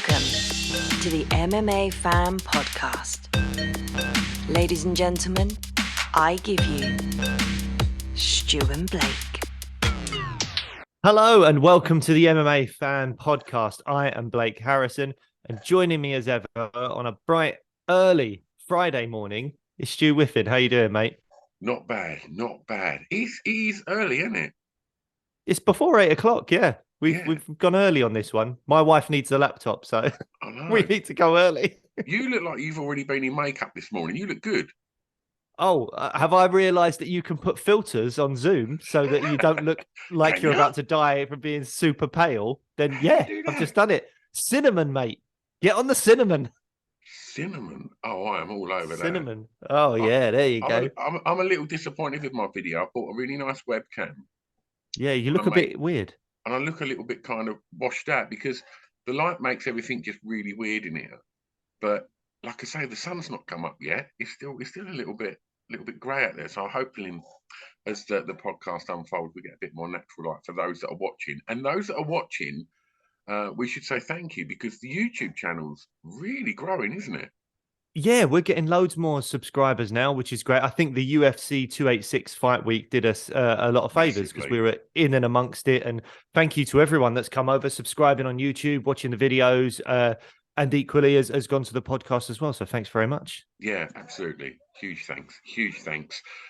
Welcome to the MMA Fan Podcast. Ladies and gentlemen, I give you Stu and Blake. Hello and welcome to the MMA Fan Podcast. I am Blake Harrison, and joining me as ever on a bright, early Friday morning is Stu Whiffin. How you doing, mate? Not bad, not bad. He's early, isn't it? It's before 8 o'clock, yeah. We've gone early on this one. My wife needs a laptop, so we need to go early. You look like you've already been in makeup this morning. You look good. Oh, have I realised that you can put filters on Zoom so that you don't look like you're about to die from being super pale? Then yeah, I've just done it. Cinnamon, mate. Get on the cinnamon. Cinnamon? Oh, I am all over that. Cinnamon. Oh, yeah, there you go. I'm a little disappointed with my video. I bought a really nice webcam. Yeah, you look a bit weird. And I look a little bit kind of washed out because the light makes everything just really weird in here. But like I say, the sun's not come up yet. It's still a little bit grey out there. So I'm hoping as the podcast unfolds, we get a bit more natural light for those that are watching. And those that are watching, we should say thank you because the YouTube channel's really growing, isn't it? Yeah, we're getting loads more subscribers now, which is great. I think the UFC 286 fight week did us a lot of favors because we were in and amongst it. And thank you to everyone that's come over, subscribing on YouTube, watching the videos, and equally has gone to the podcast as well. So thanks very much. Yeah, absolutely. Huge thanks.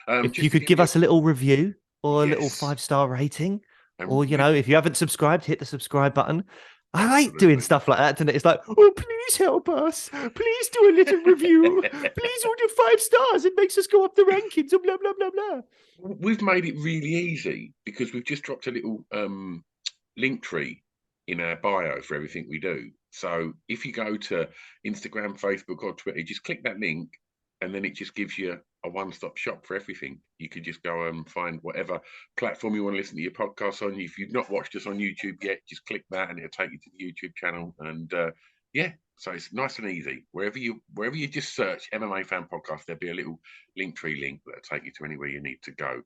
If you could give us a little review or a little 5-star rating, or, if you haven't subscribed, hit the subscribe button. I like doing stuff like that, and it's like, oh, please help us. Please do a little review. Please order 5 stars. It makes us go up the rankings and blah, blah, blah, blah. We've made it really easy because we've just dropped a little link tree in our bio for everything we do. So if you go to Instagram, Facebook, or Twitter, just click that link, and then it just gives you a one-stop shop for everything. You could just go and find whatever platform you want to listen to your podcast on. If you've not watched us on YouTube yet, just click that and it'll take you to the YouTube channel. And so it's nice and easy. Wherever you just search MMA Fan Podcast, there'll be a little link tree link that'll take you to anywhere you need to go.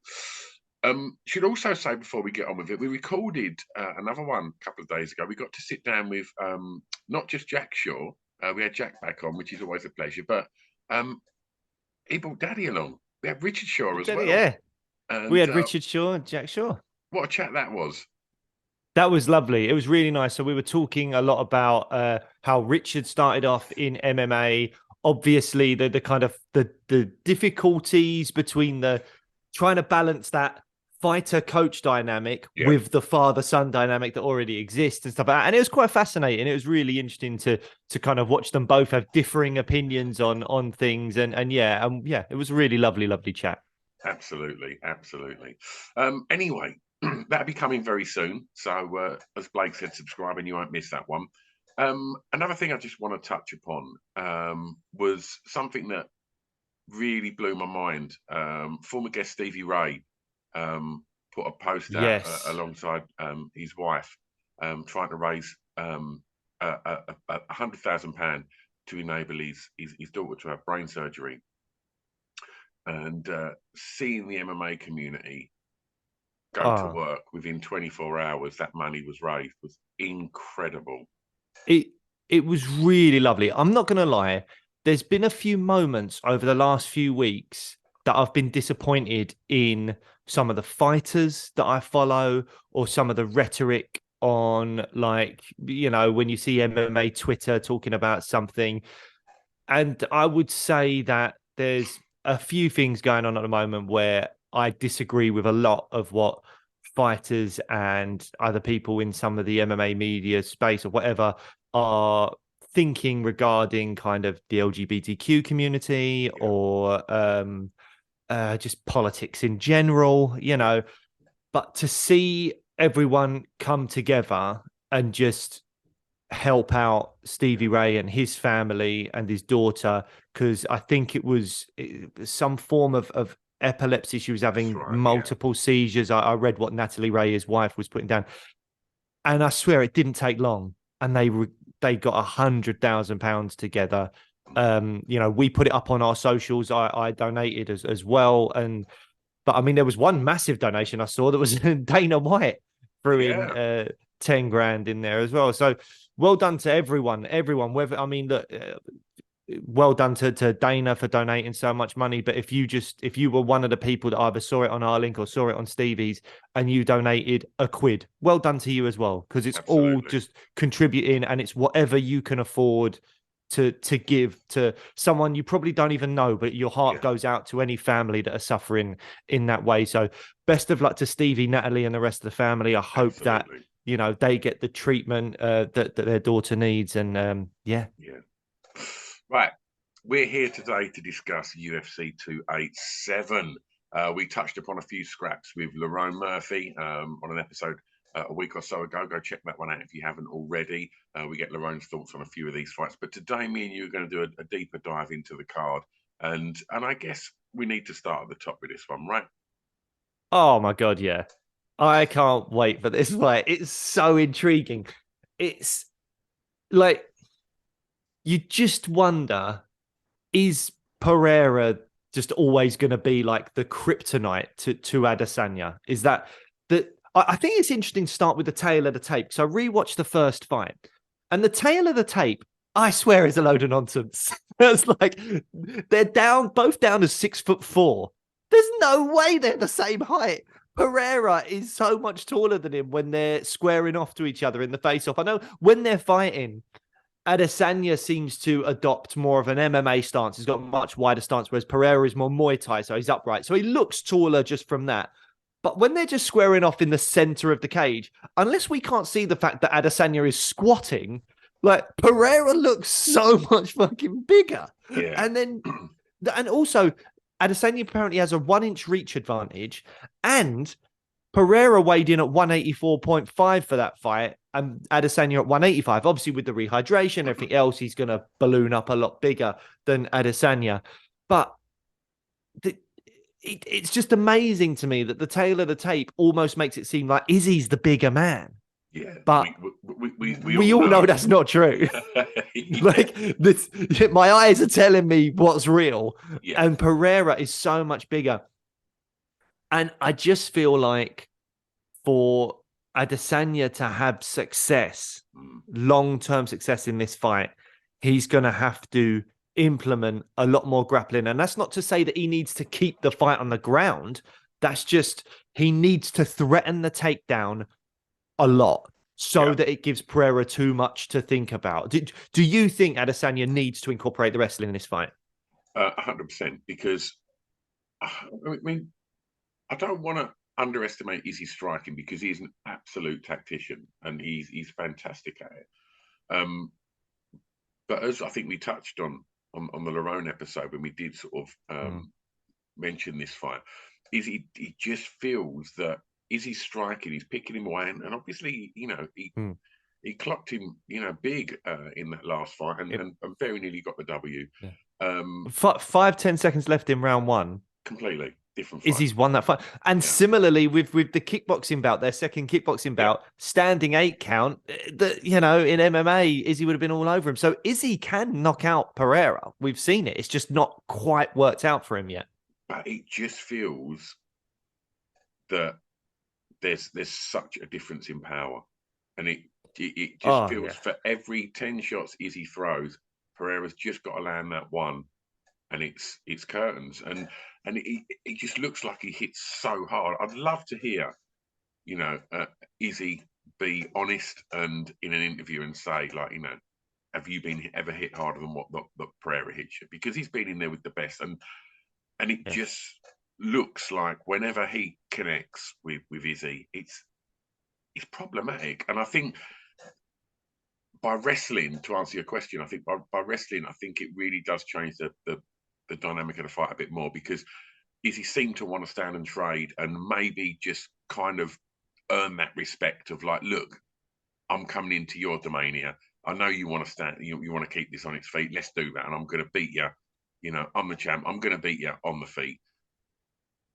Should also say before we get on with it, we recorded another one a couple of days ago. We got to sit down with not just Jack Shaw. We had Jack back on, which is always a pleasure, but he brought Daddy along. We had Richard Shaw as well. Yeah. And, we had Richard Shaw and Jack Shaw. What a chat that was. That was lovely. It was really nice. So we were talking a lot about how Richard started off in MMA. Obviously, the kind of the difficulties between the trying to balance that fighter-coach dynamic with the father-son dynamic that already exists and stuff like that. And it was quite fascinating. It was really interesting to kind of watch them both have differing opinions on things. And it was a really lovely chat. Absolutely. Anyway, that'll be coming very soon. So as Blake said, subscribe and you won't miss that one. Another thing I just want to touch upon was something that really blew my mind. Former guest Stevie Ray put a post out alongside his wife, trying to raise £100,000 to enable his daughter to have brain surgery. And seeing the MMA community go to work within 24 hours, that money was raised, was incredible. It was really lovely. I'm not going to lie. There's been a few moments over the last few weeks that I've been disappointed in some of the fighters that I follow or some of the rhetoric on, like, when you see MMA Twitter talking about something. And I would say that there's a few things going on at the moment where I disagree with a lot of what fighters and other people in some of the MMA media space or whatever are thinking regarding kind of the LGBTQ community or just politics in general, but to see everyone come together and just help out Stevie Ray and his family and his daughter, because I think it was some form of epilepsy. She was having multiple seizures. I read what Natalie Ray, his wife, was putting down. And I swear it didn't take long. And they got £100,000 together. We put it up on our socials. I donated as well. But I mean, there was one massive donation I saw that was Dana White threw in 10 grand in there as well. So well done to everyone. Whether I mean, look, well done to Dana for donating so much money. But if you were one of the people that either saw it on our link or saw it on Stevie's and you donated £1, well done to you as well, because it's all just contributing, and it's whatever you can afford to give to someone you probably don't even know, but your heart goes out to any family that are suffering in that way. So best of luck to Stevie, Natalie, and the rest of the family. I hope that they get the treatment that their daughter needs, and yeah. Right, we're here today to discuss UFC 287. We touched upon a few scraps with Lerone Murphy on an episode a week or so ago. Go check that one out if you haven't already. We get Lerone's thoughts on a few of these fights. But today, me and you are going to do a deeper dive into the card. And I guess we need to start at the top with this one, right? Oh, my God, yeah. I can't wait for this fight. It's so intriguing. It's like, you just wonder, is Pereira just always going to be like the kryptonite to Adesanya? Is that I think it's interesting to start with the tail of the tape. So I rewatched the first fight, and the tail of the tape, I swear, is a load of nonsense. It's like they're both down as 6'4". There's no way they're the same height. Pereira is so much taller than him when they're squaring off to each other in the face-off. I know when they're fighting, Adesanya seems to adopt more of an MMA stance. He's got a much wider stance, whereas Pereira is more Muay Thai, so he's upright. So he looks taller just from that. But when they're just squaring off in the center of the cage, unless we can't see the fact that Adesanya is squatting, like, Pereira looks so much fucking bigger. Yeah. And also, Adesanya apparently has a 1-inch reach advantage, and Pereira weighed in at 184.5 for that fight, and Adesanya at 185. Obviously, with the rehydration and everything else, he's going to balloon up a lot bigger than Adesanya. But it's just amazing to me that the tail of the tape almost makes it seem like Izzy's the bigger man. Yeah, but we all know that's not true. Like, this, my eyes are telling me what's real, and Pereira is so much bigger. And I just feel like for Adesanya to have success, long-term success in this fight, he's going to have to implement a lot more grappling. And that's not to say that he needs to keep the fight on the ground. That's just, he needs to threaten the takedown a lot so that it gives Pereira too much to think about. Do you think Adesanya needs to incorporate the wrestling in this fight? 100%, because I mean, I don't want to underestimate Izzy's striking, because he's an absolute tactician and he's fantastic at it. But as I think we touched on the Lerone episode when we did sort of mention this fight, is he just feels that Izzy's striking, he's picking him away, and obviously, he clocked him, big in that last fight, and very nearly got the W. 5-10 seconds left in round one. Completely different fight. Izzy's won that fight. And similarly with the kickboxing bout, their second kickboxing bout, standing 8 count, in MMA, Izzy would have been all over him. So Izzy can knock out Pereira. We've seen it. It's just not quite worked out for him yet. But it just feels that there's such a difference in power. And it just feels for every 10 shots Izzy throws, Pereira's just got to land that one. And it's curtains, and it just looks like he hits so hard. I'd love to hear, Izzy be honest and in an interview and say, like, have you been ever hit harder than what the Pereira hits you? Because he's been in there with the best, and it just looks like whenever he connects with Izzy, it's problematic. And I think by wrestling, to answer your question, I think by wrestling, I think it really does change the dynamic of the fight a bit more, because Izzy seemed to want to stand and trade and maybe just kind of earn that respect of, like, look, I'm coming into your domain here. I know you want to stand, you want to keep this on its feet. Let's do that. And I'm going to beat you. I'm the champ. I'm going to beat you on the feet.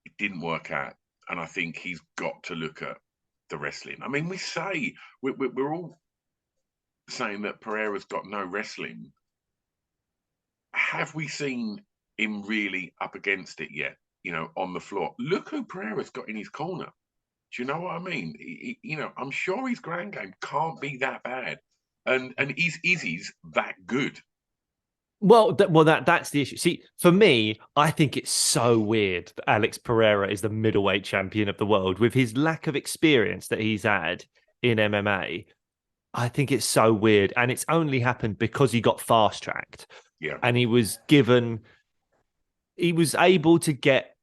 It didn't work out. And I think he's got to look at the wrestling. I mean, we're all saying that Pereira's got no wrestling. Have we seen him really up against it yet, on the floor? Look who Pereira's got in his corner. Do you know what I mean? I'm sure his ground game can't be that bad. and Izzy's that good. That's the issue. See, for me, I think it's so weird that Alex Pereira is the middleweight champion of the world with his lack of experience that he's had in MMA. I think it's so weird, and it's only happened because he got fast tracked. Yeah, and he was able to get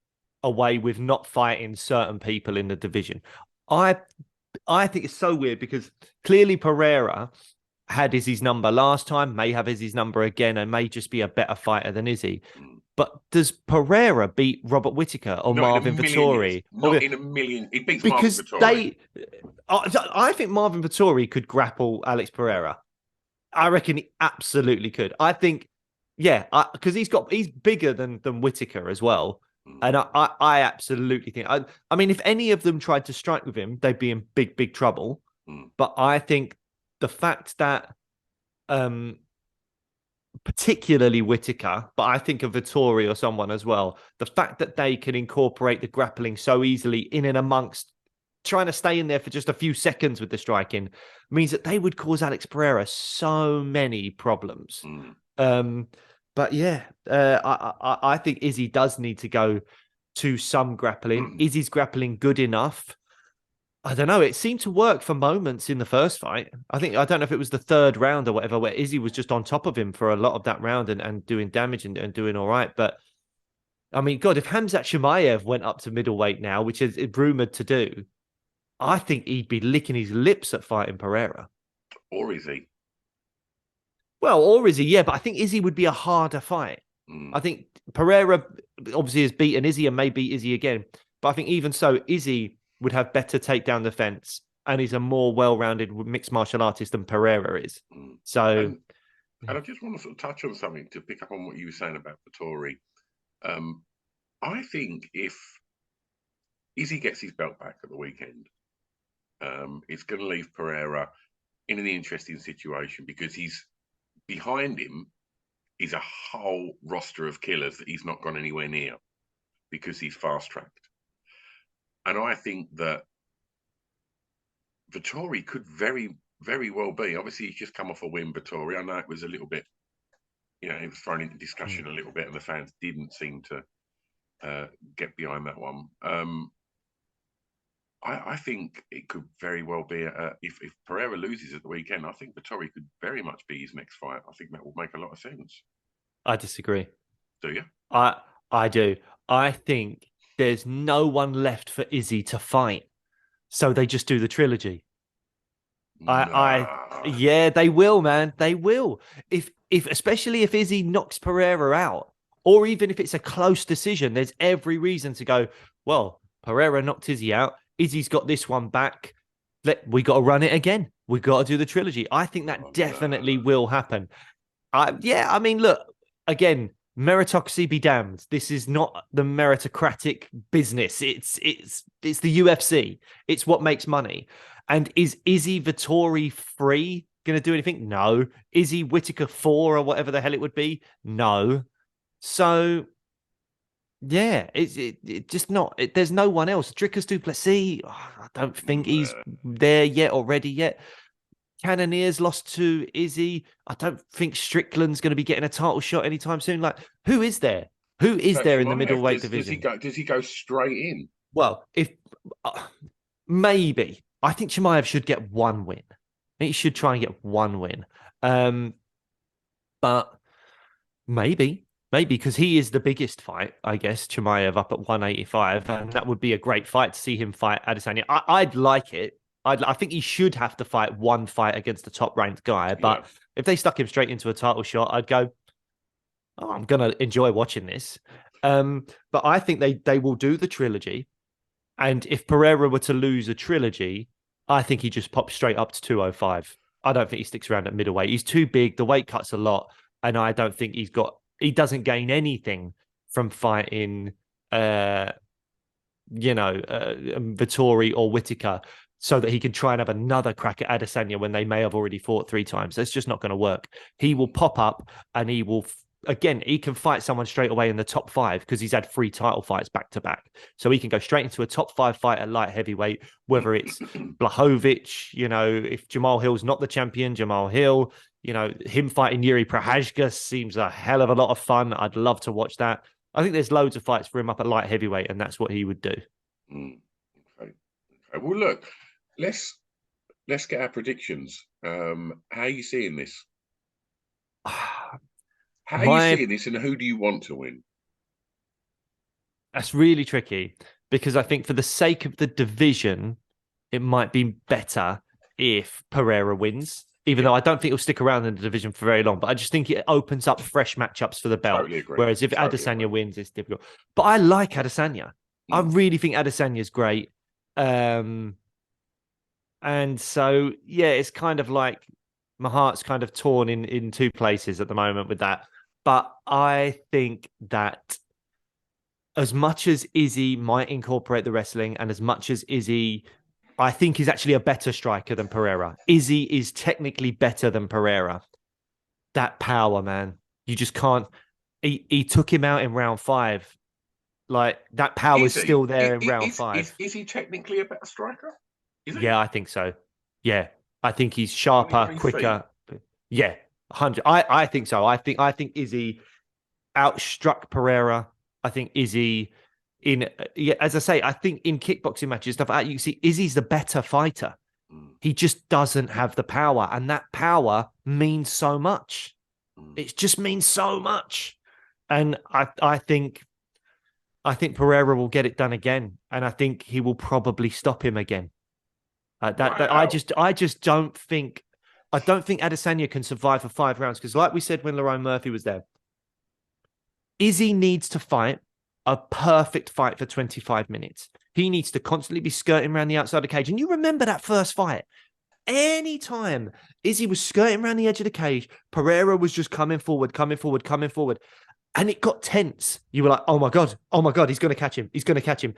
away with not fighting certain people in the division. I think it's so weird because clearly Pereira had Izzy's number last time, may have Izzy's number again, and may just be a better fighter than Izzy. But does Pereira beat Robert Whittaker or Marvin Vettori? Not in a million. He beats Marvin Vettori. I think Marvin Vettori could grapple Alex Pereira. I reckon he absolutely could. I think, because he's bigger than Whittaker as well. And I absolutely think, I mean, if any of them tried to strike with him, they'd be in big, big trouble. But I think the fact that, particularly Whittaker, but I think of Vettori or someone as well, the fact that they can incorporate the grappling so easily in and amongst trying to stay in there for just a few seconds with the striking means that they would cause Alex Pereira so many problems. But yeah, I think Izzy does need to go to some grappling. Izzy's grappling good enough? I don't know. It seemed to work for moments in the first fight. I don't know if it was the third round or whatever, where Izzy was just on top of him for a lot of that round and doing damage and doing all right. But I mean, God, if Khamzat Chimaev went up to middleweight now, which is rumored to do, I think he'd be licking his lips at fighting Pereira. Or Izzy. Well, or Izzy, yeah, but I think Izzy would be a harder fight. I think Pereira obviously has beaten Izzy and may beat Izzy again. But I think even so, Izzy would have better takedown defense and is a more well-rounded mixed martial artist than Pereira is. So, and I just want to sort of touch on something to pick up on what you were saying about Vettori. I think if Izzy gets his belt back at the weekend, it's going to leave Pereira in an interesting situation because he's behind him is a whole roster of killers that he's not gone anywhere near because he's fast-tracked. And I think that Vettori could very, very well be. Obviously, he's just come off a win, Vettori. I know it was a little bit, it was thrown into discussion a little bit, and the fans didn't seem to get behind that one. I think it could very well be, if Pereira loses at the weekend, I think Vettori could very much be his next fight. I think that will make a lot of sense. I disagree. Do you? I do. I think there's no one left for Izzy to fight. So they just do the trilogy. Yeah, they will, man. They will. Especially if Izzy knocks Pereira out, or even if it's a close decision, there's every reason to go, well, Pereira knocked Izzy out. Izzy's got this one back. We got to run it again. We got to do the trilogy. I think that definitely will happen. I mean, look, again, meritocracy be damned. This is not the meritocratic business. It's the UFC. It's what makes money. And is Izzy Vettori 3 going to do anything? No. Izzy Whittaker 4 or whatever the hell it would be? No. So, yeah, it just not. There's no one else. Dricus du Plessis, I don't think he's there yet or ready yet. Cannonier's lost to Izzy. I don't think Strickland's going to be getting a title shot anytime soon. Like, who is there? Who is there in the middleweight division? Does he go straight in? Well, if maybe. I think Chimaev should get one win. I think he should try and get one win. But maybe because he is the biggest fight, I guess, Chimaev up at 185. And that would be a great fight to see him fight Adesanya. I'd like it. I think he should have to fight one fight against a top-ranked guy. But if they stuck him straight into a title shot, I'd go, I'm going to enjoy watching this. But I think they will do the trilogy. And if Pereira were to lose a trilogy, I think he just pops straight up to 205. I don't think he sticks around at middleweight. He's too big. The weight cuts a lot. And I don't think he doesn't gain anything from fighting, Vettori or Whittaker, so that he can try and have another crack at Adesanya when they may have already fought 3 times. That's just not going to work. He will pop up and he will again, he can fight someone straight away in the top 5 because he's had 3 title fights back to back. So he can go straight into a top 5 fight at light heavyweight, whether it's Blachowicz, if Jamal Hill's not the champion, Jamal Hill, him fighting Yuri Prochazka seems a hell of a lot of fun. I'd love to watch that. I think there's loads of fights for him up at light heavyweight, and that's what he would do. Okay. Well, look, let's get our predictions. How are you seeing this? How are you seeing this, and who do you want to win? That's really tricky because I think for the sake of the division, it might be better if Pereira wins, even though I don't think he'll stick around in the division for very long. But I just think it opens up fresh matchups for the belt. Totally agree. Whereas if Adesanya wins, it's difficult. But I like Adesanya. I really think Adesanya's great. And so, yeah, it's kind of like my heart's kind of torn in 2 places at the moment with that. But I think that as much as Izzy might incorporate the wrestling and as much as Izzy, I think he's actually a better striker than Pereira. Izzy is technically better than Pereira. That power, man. You just can't. He took him out in round 5. Like, that power is still there in round 5. Is he technically a better striker? Yeah, I think so. Yeah. I think he's sharper, quicker. Yeah. 100. I think so. I think Izzy outstruck Pereira. I think Izzy as I say, I think in kickboxing matches, stuff like that, you can see Izzy's the better fighter. He just doesn't have the power, and that power means so much. It just means so much. And I think Pereira will get it done again, and I think he will probably stop him again. I just don't think Adesanya can survive for 5 rounds because, like we said when Lerone Murphy was there, Izzy needs to fight a perfect fight for 25 minutes. He needs to constantly be skirting around the outside of the cage. And you remember that first fight. Anytime Izzy was skirting around the edge of the cage, Pereira was just coming forward. And it got tense. You were like, oh my God, he's going to catch him.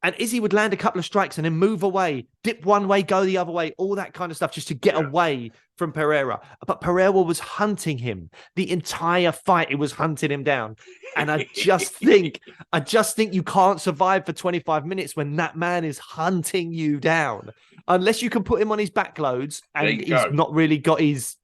And Izzy would land a couple of strikes and then move away, dip one way, go the other way, all that kind of stuff just to get away from Pereira. But Pereira was hunting him. The entire fight, it was hunting him down. And I just think you can't survive for 25 minutes when that man is hunting you down. Unless you can put him on his back loads and he's not really got his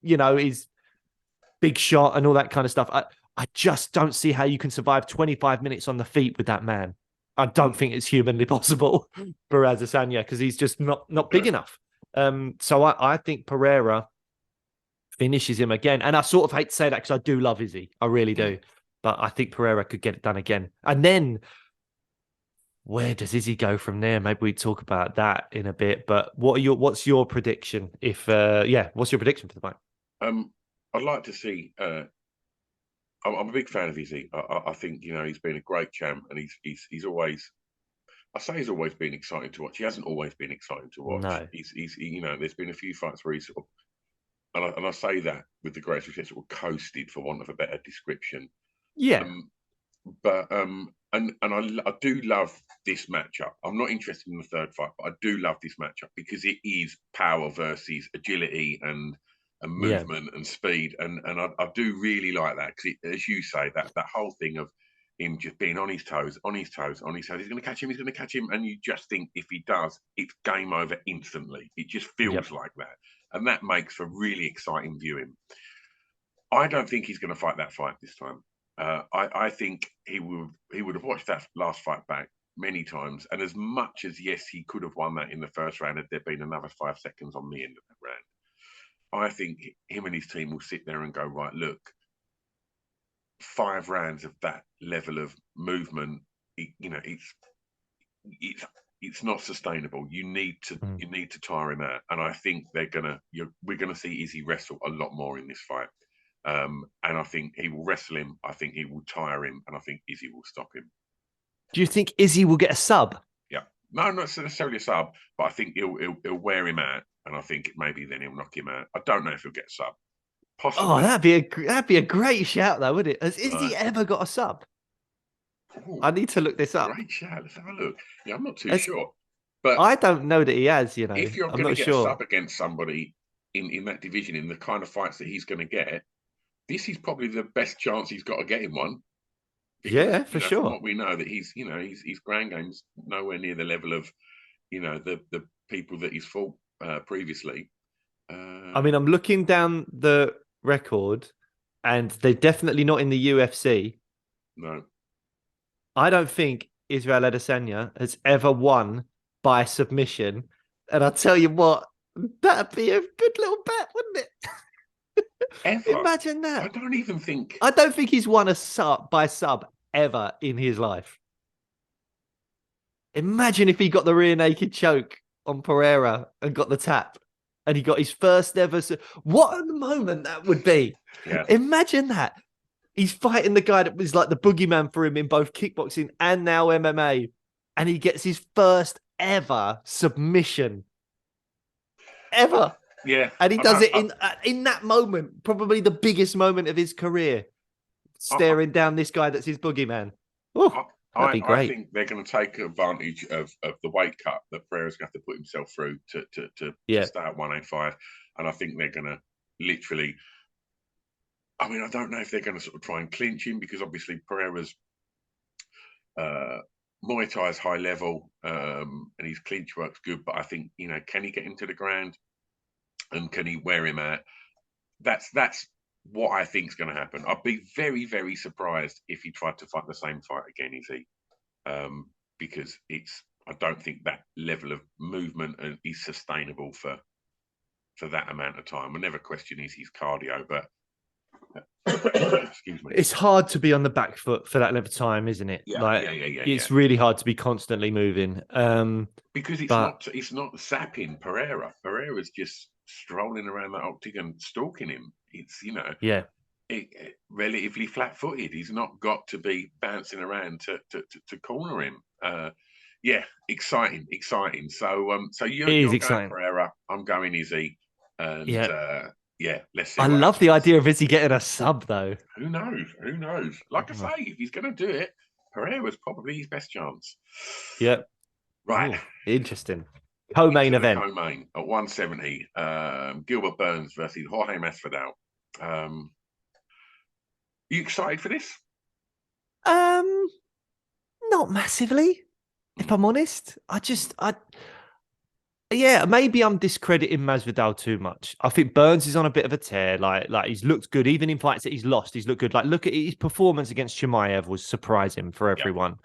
big shot and all that kind of stuff. I just don't see how you can survive 25 minutes on the feet with that man. I don't think it's humanly possible for Adesanya because he's just not big enough. So I think Pereira finishes him again. And I sort of hate to say that because I do love Izzy. I really do. But I think Pereira could get it done again. And then where does Izzy go from there? Maybe we talk about that in a bit. But what's your prediction? What's your prediction for the fight? I'd like to see... I'm a big fan of Izzy. I think he's been a great champ, and he's always. I say he's always been exciting to watch. He hasn't always been exciting to watch. No. He's there's been a few fights where he's sort of, and I say that with the greatest respect, sort of coasted for want of a better description. Yeah. And I do love this matchup. I'm not interested in the third fight, but I do love this matchup because it is power versus agility and movement and speed, and I do really like that because, as you say, that whole thing of him just being on his toes. He's going to catch him, and you just think if he does, it's game over instantly. It just feels like that, and that makes for really exciting viewing. I don't think he's going to fight that fight this time. I think he would have watched that last fight back many times, and as much as yes, he could have won that in the first round had there been another 5 seconds on the end of that round. I think him and his team will sit there and go, right, look, 5 rounds of that level of movement, it's not sustainable. You need to tire him out, and I think we're gonna see Izzy wrestle a lot more in this fight. And I think he will wrestle him. I think he will tire him, and I think Izzy will stop him. Do you think Izzy will get a sub? Yeah, no, not necessarily a sub, but I think he'll wear him out. And I think maybe then he'll knock him out. I don't know if he'll get a sub. Possibly. Oh, that'd be a great shout, though, wouldn't it? Has Izzy ever got a sub? Ooh, I need to look this up. Great shout. Let's have a look. Yeah, I'm not too sure. But I don't know that he has. If you're going to get a sub against somebody in that division, in the kind of fights that he's going to get, this is probably the best chance he's got of getting one. Because, Yeah, for sure. From what we know, that he's, his ground game's nowhere near the level of, the people that he's fought previously. I mean, I'm looking down the record, and they're definitely not in the UFC. No. I don't think Israel Adesanya has ever won by submission. And I'll tell you what, that'd be a good little bet, wouldn't it? Ever? Imagine that. I don't even think... I don't think he's won a sub by sub ever in his life. Imagine if he got the rear naked choke on Pereira and got the tap. And he got his first ever... What a moment that would be. Yeah. Imagine that. He's fighting the guy that was like the boogeyman for him in both kickboxing and now MMA. And he gets his first ever submission. Ever. Yeah. And he does it in that moment, probably the biggest moment of his career, staring down this guy that's his boogeyman. Oh, that'd be great. I think they're going to take advantage of the weight cut that Pereira's going to have to put himself through to stay at 185. And I think they're going to literally... I mean, I don't know if they're going to sort of try and clinch him, because obviously Pereira's Muay Thai is high level and his clinch work's good. But I think, can he get him to the ground and can he wear him out? That's what I think is going to happen. I'd be very, very surprised if he tried to fight the same fight again, Izzy, because I don't think that level of movement is sustainable for that amount of time. We'll never question his cardio, but excuse me. It's hard to be on the back foot for that length of time, isn't it? Yeah, It's really hard to be constantly moving. Because it's not zapping Pereira. Pereira's just strolling around that octagon, stalking him. It's relatively flat-footed. He's not got to be bouncing around to corner him. Exciting. So you're going Pereira. I'm going Izzy. And let's see. I love the idea of Izzy getting a sub, though. Who knows? Like I say, if he's going to do it, Pereira's probably his best chance. Yep. Right. Ooh, interesting. Co-main event. Co-main at 170. Gilbert Burns versus Jorge Masvidal. You excited for this? Not massively, if I'm honest. Maybe I'm discrediting Masvidal too much. I think Burns is on a bit of a tear. Like he's looked good, even in fights that he's lost. He's looked good. Like, look at his performance against Chimaev was surprising for everyone.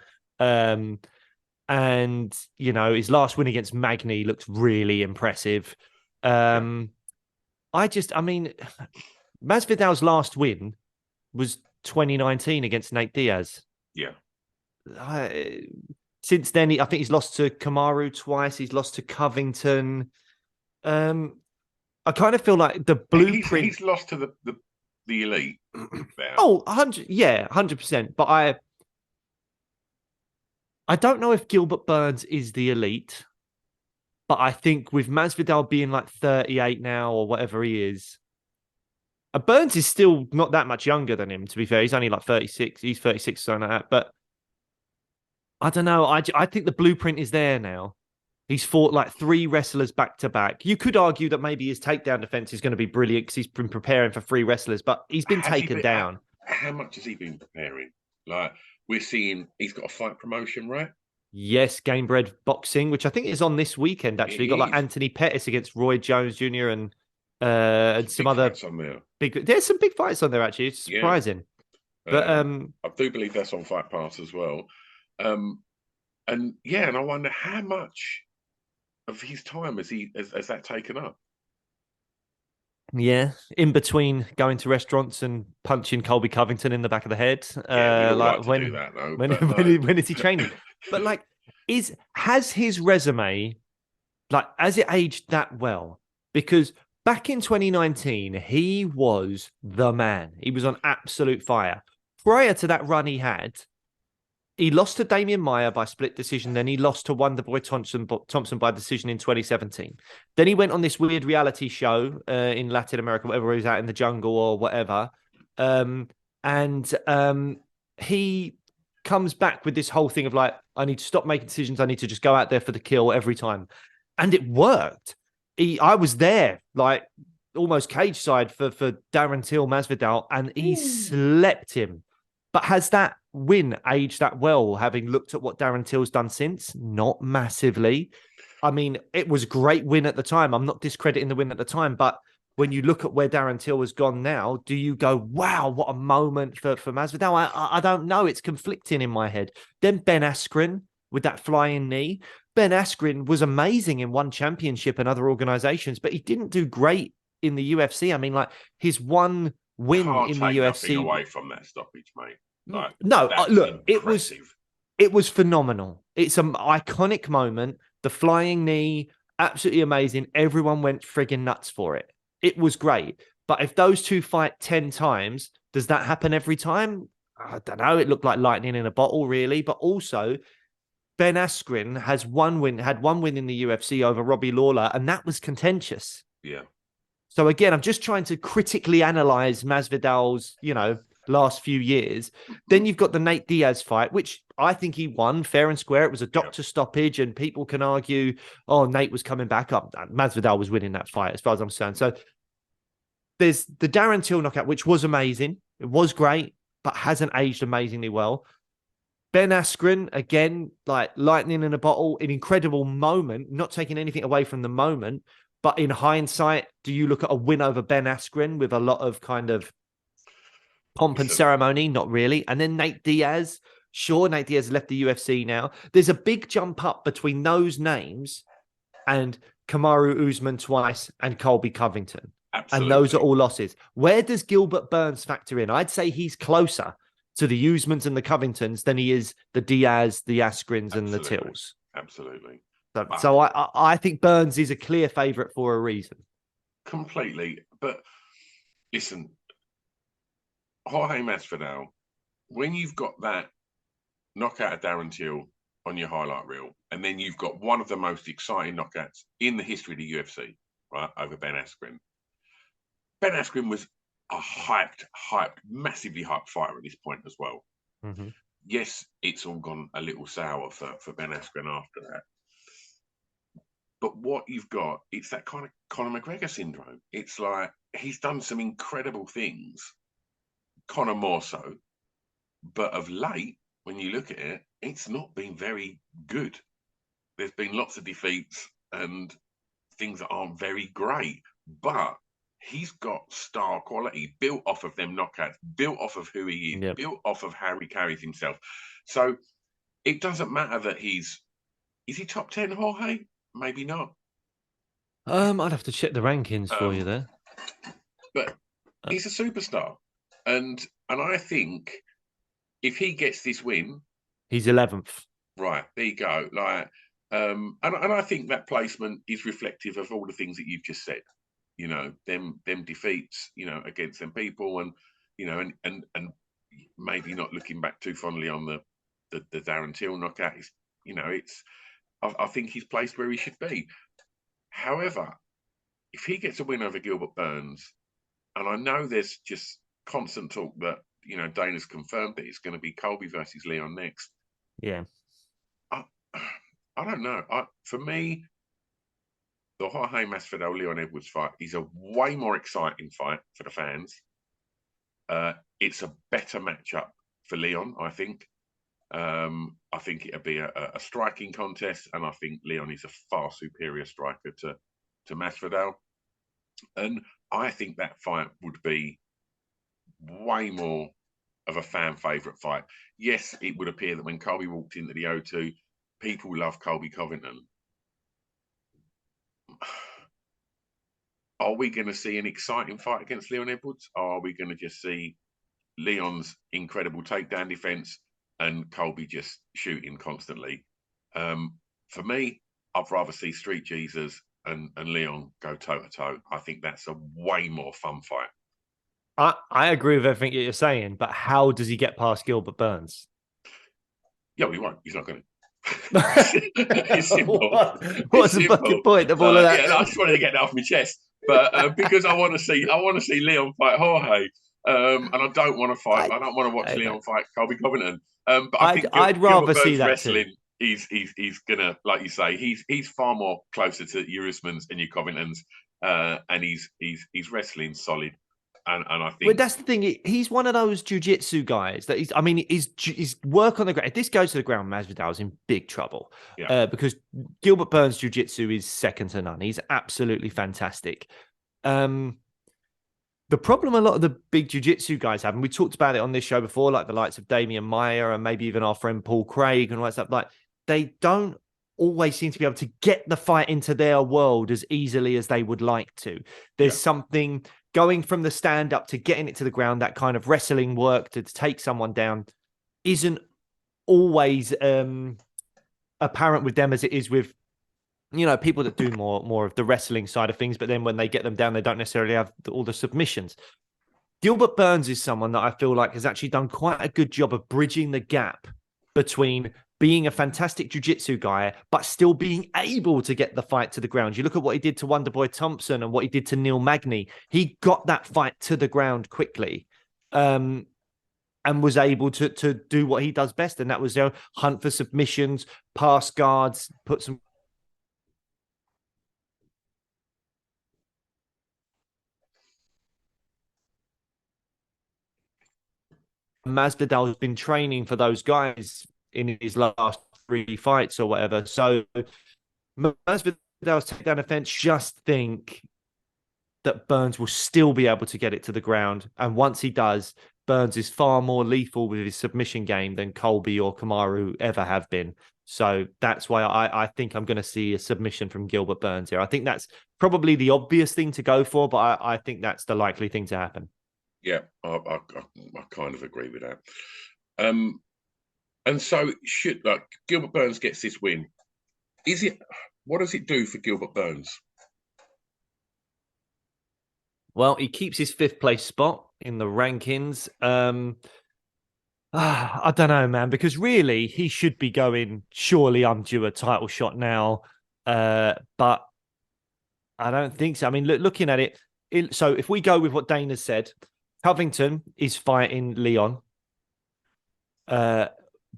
And his last win against Magny looked really impressive. Masvidal's last win was 2019 against Nate Diaz. Yeah. Since then, I think he's lost to Kamaru twice. He's lost to Covington. I kind of feel like the blueprint... He's lost to the elite. There. 100%. But I don't know if Gilbert Burns is the elite. But I think with Masvidal being like 38 now or whatever he is, Burns is still not that much younger than him, to be fair. He's only like 36. He's 36, something like that. But I don't know. I think the blueprint is there now. He's fought like 3 wrestlers back to back. You could argue that maybe his takedown defense is going to be brilliant because he's been preparing for 3 wrestlers, but he's been taken down. How much has he been preparing? Like, we're seeing he's got a fight promotion, right? Yes, Gamebred Boxing, which I think is on this weekend, actually. Got like Anthony Pettis against Roy Jones Jr. and some other on there. There's some big fights on there, actually. It's surprising. But I do believe that's on Fight Pass as well. And I wonder how much of his time has that taken up? Yeah, in between going to restaurants and punching Colby Covington in the back of the head. Do that, though, when is he training? But like, has his resume, like, has it aged that well? Because back in 2019, he was the man. He was on absolute fire. Prior to that run he lost to Damian Maia by split decision. Then he lost to Wonderboy Thompson by decision in 2017. Then he went on this weird reality show in Latin America, whatever he was out in the jungle or whatever. He comes back with this whole thing of like, I need to stop making decisions. I need to just go out there for the kill every time. And it worked. I was there, like, almost cage side for Darren Till Masvidal, and he slept him. But has that win aged that well, having looked at what Darren Till's done since? Not massively. I mean, it was a great win at the time. I'm not discrediting the win at the time, but when you look at where Darren Till has gone now, do you go, wow, what a moment for Masvidal? I don't know. It's conflicting in my head. Then Ben Askren with that flying knee. Ben Askren was amazing in one championship and other organizations, but he didn't do great in the UFC. I mean, like his one win in the UFC. Away from that stoppage, mate. Like, no, look, impressive. it was phenomenal. It's an iconic moment. The flying knee, absolutely amazing. Everyone went frigging nuts for it. It was great. But if those two fight 10 times, does that happen every time? I don't know. It looked like lightning in a bottle, really. But also, Ben Askren had one win in the UFC over Robbie Lawler, and that was contentious. Yeah. So again, I'm just trying to critically analyze Masvidal's, last few years. Then you've got the Nate Diaz fight, which I think he won fair and square. It was a doctor stoppage, and people can argue, oh, Nate was coming back up. Masvidal was winning that fight, as far as I'm concerned. So there's the Darren Till knockout, which was amazing. It was great, but hasn't aged amazingly well. Ben Askren, again, like lightning in a bottle, an incredible moment, not taking anything away from the moment. But in hindsight, do you look at a win over Ben Askren with a lot of kind of pomp and ceremony? Not really. And then Nate Diaz. Sure, Nate Diaz left the UFC now. There's a big jump up between those names and Kamaru Usman twice and Colby Covington. Absolutely. And those are all losses. Where does Gilbert Burns factor in? I'd say he's closer to the Usmans and the Covingtons than he is the Diaz, the Askrens, and the Tills. Absolutely. So I think Burns is a clear favourite for a reason. Completely. But listen, Jorge Masvidal, when you've got that knockout of Darren Till on your highlight reel, and then you've got one of the most exciting knockouts in the history of the UFC, right, over Ben Askren. Ben Askren was a hyped, massively hyped fighter at this point as well. Mm-hmm. Yes, it's all gone a little sour for Ben Askren after that. But what you've got, it's that kind of Conor McGregor syndrome. It's like he's done some incredible things, Conor more so, but of late, when you look at it, it's not been very good. There's been lots of defeats and things that aren't very great, but he's got star quality built off of them knockouts, built off of who he is, built off of how he carries himself. So it doesn't matter that is he top 10, Jorge? Maybe not. I'd have to check the rankings for you there. But he's a superstar. And I think if he gets this win, he's 11th. Right, there you go. Like, and I think that placement is reflective of all the things that you've just said. Them defeats, against them people, and and maybe not looking back too fondly on the Darren Till knockout. I think he's placed where he should be. However, if he gets a win over Gilbert Burns, and I know there's just constant talk that Dana's confirmed that it's going to be Colby versus Leon next. Yeah, I don't know. For me, the Jorge Masvidal Leon Edwards fight is a way more exciting fight for the fans. It's a better matchup for Leon, I think. I think it'll be a striking contest, and I think Leon is a far superior striker to Masvidal. And I think that fight would be way more of a fan favourite fight. Yes, it would appear that when Colby walked into the O2, people love Colby Covington. Are we going to see an exciting fight against Leon Edwards? Or are we going to just see Leon's incredible takedown defense and Colby just shooting constantly? For me, I'd rather see Street Jesus and Leon go toe-to-toe. I think that's a way more fun fight. I agree with everything you're saying, but how does he get past Gilbert Burns? Yeah, he won't. He's not going to. It's simple. What's the fucking point of all of that? Yeah, I just wanted to get that off my chest, but because I want to see Leon fight Jorge, and I don't want to watch Leon fight Colby Covington. But I think I'd rather see that wrestling. Too. He's gonna, like you say, he's far more closer to your Usmans and your Covingtons, and he's wrestling solid. And I think, well, that's the thing. He's one of those jiu-jitsu guys that his work on the ground. If this goes to the ground, Masvidal's in big trouble. Yeah. Because Gilbert Burns' jiu-jitsu is second to none. He's absolutely fantastic. The problem a lot of the big jiu-jitsu guys have, and we talked about it on this show before, like the likes of Damian Maia and maybe even our friend Paul Craig and all that stuff, like they don't always seem to be able to get the fight into their world as easily as they would like to. There's something going from the stand up to getting it to the ground, that kind of wrestling work to take someone down isn't always apparent with them as it is with, you know, people that do more of the wrestling side of things. But then when they get them down, they don't necessarily have all the submissions. Gilbert Burns is someone that I feel like has actually done quite a good job of bridging the gap between being a fantastic jiu-jitsu guy, but still being able to get the fight to the ground. You look at what he did to Wonderboy Thompson and what he did to Neil Magny. He got that fight to the ground quickly and was able to do what he does best. And that was, you know, hunt for submissions, pass guards, put some... Masvidal has been training for those guys in his last 3 fights or whatever. So Masvidal's takedown offense, just think that Burns will still be able to get it to the ground. And once he does, Burns is far more lethal with his submission game than Colby or Kamaru ever have been. So that's why I think I'm going to see a submission from Gilbert Burns here. I think that's probably the obvious thing to go for, but I think that's the likely thing to happen. Yeah, I kind of agree with that. And so, Gilbert Burns gets this win. What does it do for Gilbert Burns? Well, he keeps his 5th place spot in the rankings. I don't know, man, because really he should be going, surely I'm due a title shot now. But I don't think so. I mean, looking at it, so if we go with what Dana said, Covington is fighting Leon.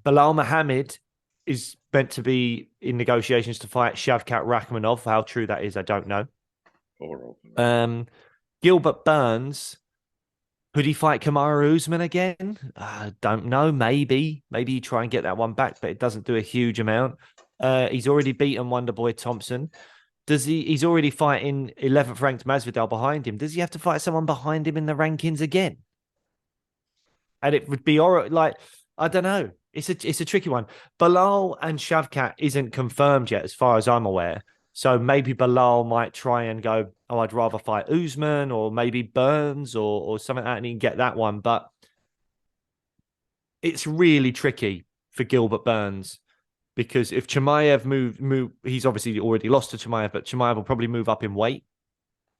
Bilal Muhammad is meant to be in negotiations to fight Shavkat Rakhmonov. How true that is, I don't know. Gilbert Burns, could he fight Kamaru Usman again? I don't know. Maybe you try and get that one back, but it doesn't do a huge amount. He's already beaten Wonderboy Thompson. He's already fighting 11th ranked Masvidal behind him. Does he have to fight someone behind him in the rankings again? And it would be like, I don't know. It's a tricky one. Bilal and Shavkat isn't confirmed yet, as far as I'm aware. So maybe Bilal might try and go, oh, I'd rather fight Usman or maybe Burns or something like that, and he can get that one. But it's really tricky for Gilbert Burns because if Chimaev move, he's obviously already lost to Chimaev, but Chimaev will probably move up in weight.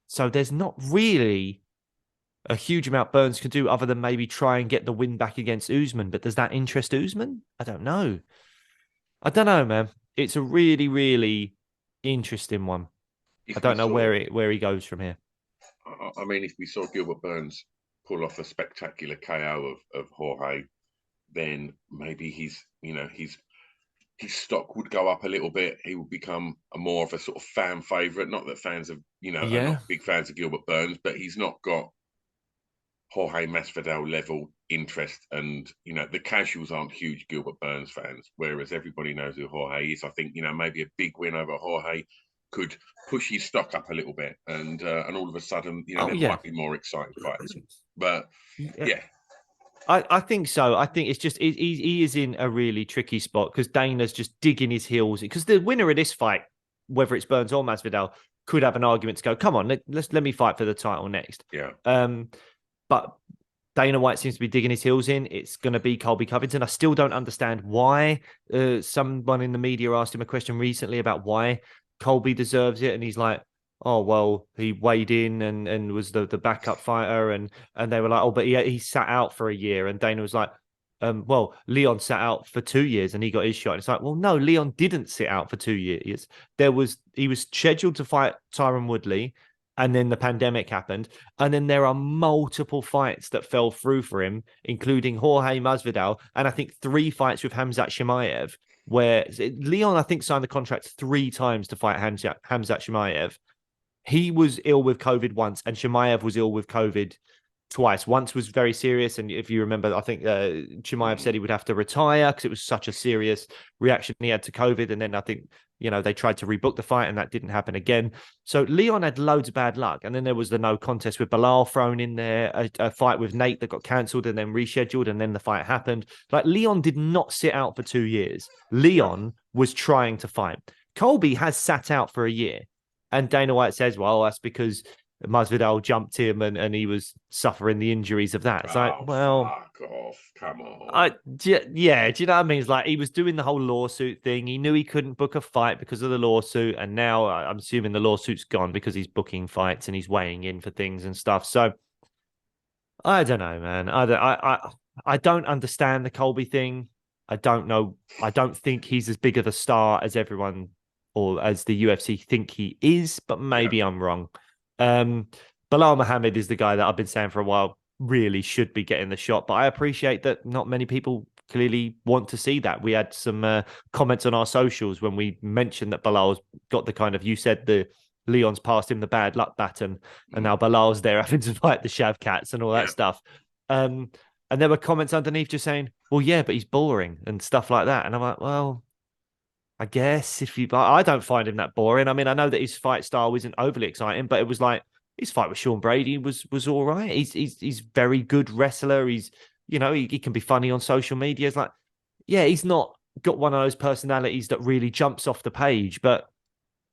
So there's not really a huge amount Burns can do other than maybe try and get the win back against Usman. But does that interest Usman? I don't know, man. It's a really, really interesting one. I don't know where he goes from here. I mean, if we saw Gilbert Burns pull off a spectacular KO of Jorge, then maybe his stock would go up a little bit. He would become more of a sort of fan favorite. Not that fans are not big fans of Gilbert Burns, but he's not got Jorge Masvidal level interest, and the casuals aren't huge Gilbert Burns fans, whereas everybody knows who Jorge is. I think maybe a big win over Jorge could push his stock up a little bit, and all of a sudden might be more exciting fights. But I think so. I think it's just he is in a really tricky spot because Dana's just digging his heels because the winner of this fight, whether it's Burns or Masvidal, could have an argument to go, come on, let me fight for the title next. But Dana White seems to be digging his heels in. It's going to be Colby Covington. I still don't understand why. Someone in the media asked him a question recently about why Colby deserves it. And he's like, oh, well, he weighed in and was the backup fighter. And they were like, oh, but he sat out for a year. And Dana was like, well, Leon sat out for 2 years and he got his shot. And it's like, well, no, Leon didn't sit out for 2 years. He was scheduled to fight Tyron Woodley. And then the pandemic happened. And then there are multiple fights that fell through for him, including Jorge Masvidal. And I think 3 fights with Khamzat Chimaev, where Leon, I think, signed the contract 3 times to fight Khamzat Chimaev. he was ill with COVID once, and Chimaev was ill with COVID twice. Once was very serious, and if you remember, I think Chimaev said he would have to retire because it was such a serious reaction he had to COVID. And then I think, they tried to rebook the fight, and that didn't happen again. So Leon had loads of bad luck. And then there was the no contest with Bilal thrown in there, a fight with Nate that got cancelled and then rescheduled, and then the fight happened. Like, Leon did not sit out for 2 years. Leon was trying to fight. Colby has sat out for a year. And Dana White says, well, that's because Masvidal jumped him and he was suffering the injuries of that. It's fuck off. Come on. Yeah, do you know what I mean? It's like he was doing the whole lawsuit thing. He knew he couldn't book a fight because of the lawsuit. And now I'm assuming the lawsuit's gone because he's booking fights and he's weighing in for things and stuff. So I don't know, man. I don't understand the Colby thing. I don't know. I don't think he's as big of a star as everyone or as the UFC think he is, but maybe I'm wrong. Bilal Muhammad is the guy that I've been saying for a while really should be getting the shot, but I appreciate that not many people clearly want to see that. We had some comments on our socials when we mentioned that Bilal's got the kind of, you said the Leon's passed him the bad luck baton, and now Bilal's there having to fight the Shavkats and all that stuff. And there were comments underneath just saying, well, yeah, but he's boring and stuff like that. And I'm like, well, I guess I don't find him that boring. I mean, I know that his fight style isn't overly exciting, but it was like his fight with Sean Brady was all right. He's very good wrestler. He's, he can be funny on social media. It's like, yeah, he's not got one of those personalities that really jumps off the page, but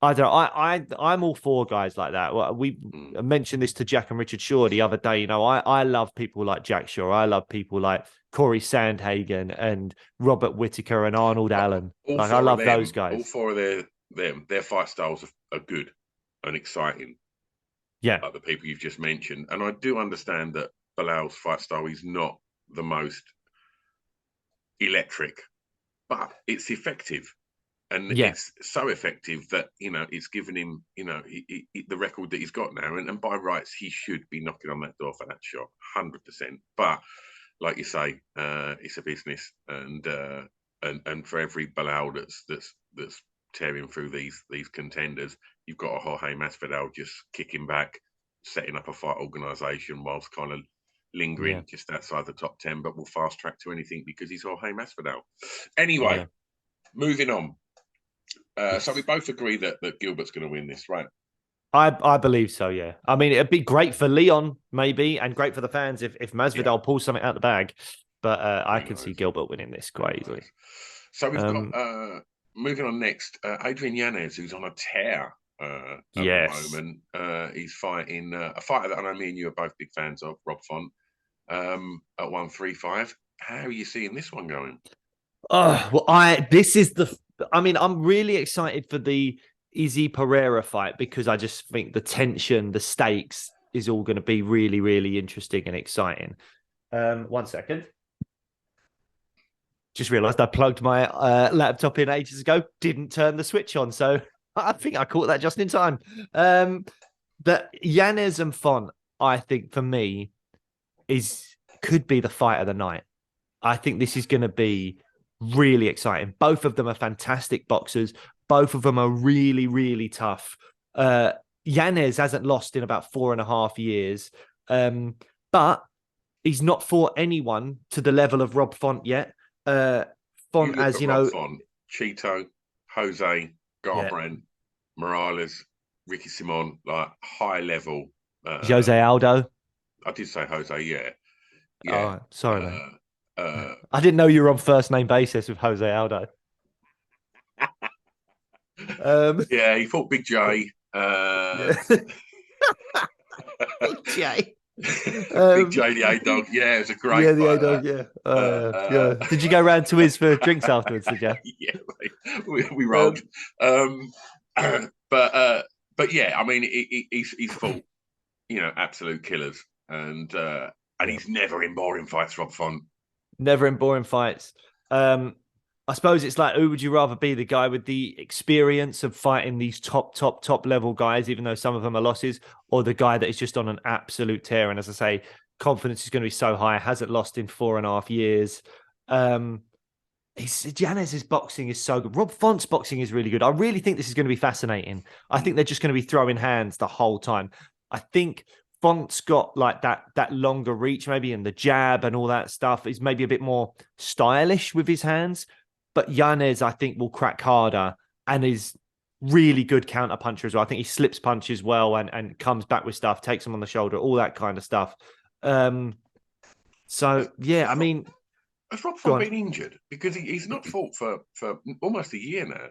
I don't know. I'm all for guys like that. We mentioned this to Jack and Richard Shaw the other day. I love people like Jack Shaw. I love people like Corey Sandhagen and Robert Whittaker and Arnold Allen. I love those guys. All four of their fight styles are good and exciting. Yeah, like the people you've just mentioned. And I do understand that Bilal's fight style is not the most electric, but it's effective. And it's so effective that, it's given him, the record that he's got now. And by rights, he should be knocking on that door for that shot, 100%. But like you say, it's a business. And for every Bilal that's tearing through these contenders, you've got a Jorge Masvidal just kicking back, setting up a fight organisation whilst kind of lingering just outside the top 10, but will fast track to anything because he's Jorge Masvidal. Anyway, moving on. So we both agree that Gilbert's going to win this, right? I believe so, yeah. I mean, it'd be great for Leon, maybe, and great for the fans if Masvidal pulls something out the bag. But I can see Gilbert winning this quite easily. So we've got, moving on next, Adrian Yanez, who's on a tear at the moment. He's fighting a fighter that I know me and you are both big fans of, Rob Font, at 135. How are you seeing this one going? I'm really excited for the Izzy Pereira fight because I just think the tension, the stakes is all going to be really, really interesting and exciting. 1 second. Just realized I plugged my laptop in ages ago, didn't turn the switch on. So I think I caught that just in time. But Yanez and Font, I think for me, could be the fight of the night. I think this is going to be really exciting. Both of them are fantastic boxers. Both of them are really, really tough. Yanez hasn't lost in about 4.5 years. But he's not fought anyone to the level of Rob Font yet. Font, as you know, Font, Cheeto, Jose, Garbrandt, Morales, Ricky Simon, like high level. Jose Aldo. I did say Jose, yeah. Oh, sorry, man. I didn't know you were on first name basis with Jose Aldo. Yeah, he fought Big J. Big J. Big J, the A-Dog. Yeah, it was a great the A-Dog, yeah. Did you go round to his for drinks afterwards, did you? Yeah, mate. We rolled. But yeah, I mean, he's fought, absolute killers. And he's never in boring fights, Rob Font. Never in boring fights. I suppose it's like, who would you rather be? The guy with the experience of fighting these top level guys, even though some of them are losses, or the guy that is just on an absolute tear? And as I say, confidence is going to be so high, hasn't lost in 4.5 years. Yanez's boxing is so good. Rob Font's boxing is really good. I really think this is going to be fascinating. I think they're just going to be throwing hands the whole time. I think Font's got like that longer reach, maybe, and the jab and all that stuff is maybe a bit more stylish with his hands. But Yanez, I think, will crack harder and is really good counter puncher as well. I think he slips punches well and comes back with stuff, takes him on the shoulder, all that kind of stuff. So yeah, I mean. Has Rob Font been injured? Because he's not fought for almost a year now.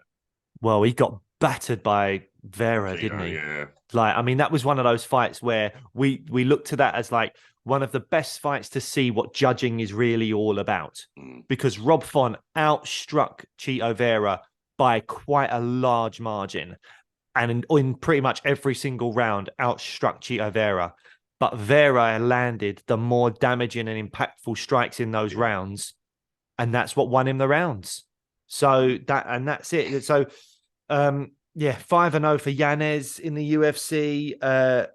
Well, he got battered by Vera, didn't he? Yeah. Like, I mean, that was one of those fights where we looked to that as like one of the best fights to see what judging is really all about. Because Rob Font outstruck Chito Vera by quite a large margin. And in pretty much every single round, outstruck Chito Vera. But Vera landed the more damaging and impactful strikes in those rounds. And that's what won him the rounds. So that's it. So, 5-0 for Yanez in the UFC. I